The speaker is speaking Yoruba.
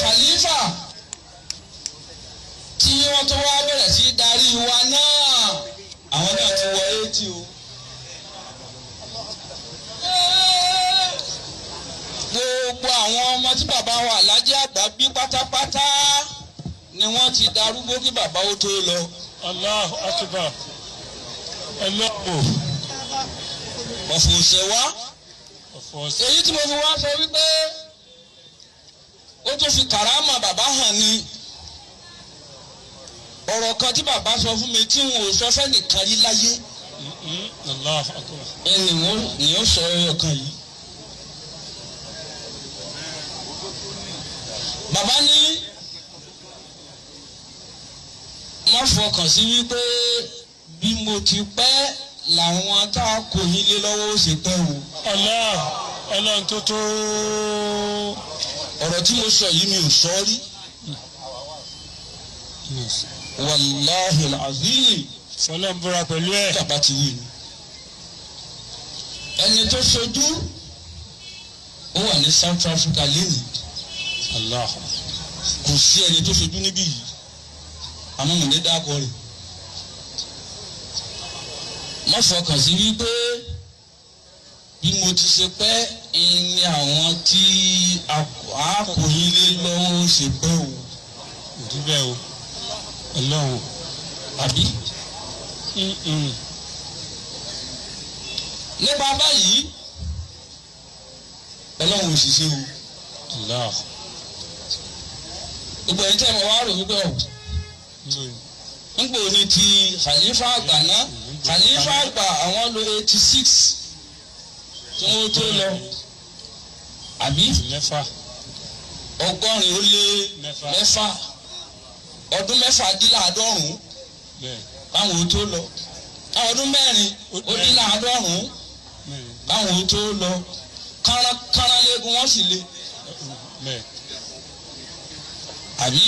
khalifa tí wọ́n tó wá bẹ̀rẹ̀ sí darí wa náà àwọn náà ti wọ 80 o. Gbogbo àwọn ọmọ tí bàbá wa Alhaji Àgbà bí pátápátá ni wọ́n ti darúgbó kí bàbá ó tó lọ. Allahu Akbar. Ẹlọ́pọ̀. Ọ̀fọ̀ òṣèwá. Èyí tí mo fi wá sọ wípé ó tún fi kàrámà bàbá hàn ni. Ọ̀rọ̀ kan tí bàbá sọ fún mi tí wọn ò sọ fẹ́nìkan rí láyé. Allahu Akbar. Ẹni ó sọ ọkàn yìí. Bàbá ní má fọkàn sí wípé bí mo ti pẹ́ làwọn tá a kò nílé lọ́wọ́ ó ṣe pẹ́ o. Ọlọ́run tó tó. Ọ̀rọ̀ tí mo sọ yìí mi ò sọ rí. Wàláhì al-azim. Fọlọ́n búra pẹ̀lú ẹ̀. Bàbá ti wí ni. Ẹni tó ṣojú ó wà ní South Africa lẹ́nu. Allah. Kò sí ẹni tó ṣojú níbí yìí. Àmọ́ mo ní dákọ̀ rẹ̀. Má fọkàn sí wípé bí mo ti ṣe pẹ́ ni àwọn tí a kò nílé lọ́wọ́ ṣe pẹ́ o. Òdì bẹ́ẹ̀ o. Ọlọ́run. Àbí? Nípa báyìí Ọlọ́run ò ṣiṣẹ́ o. Allah. Gbogbo ẹni tẹ́ ẹ mọ̀ wá rò wípé ọ̀. Nígbò ní ti Khalifa Àgbà náà Khalifa Àgbà àwọn lo 86 tí wọ́n tó lọ. Àbí? 6 ọgọ́rin ó lé mẹ́fà ọdún mẹ́fàdínláàádọ́rùn-ún káwọn ó tó lọ. Àwọn ọdún mẹ́rin ó dín láàádọ́rùn-ún káwọn ó tó lọ. Kánrán léegun wọ́n sì le. Àbí?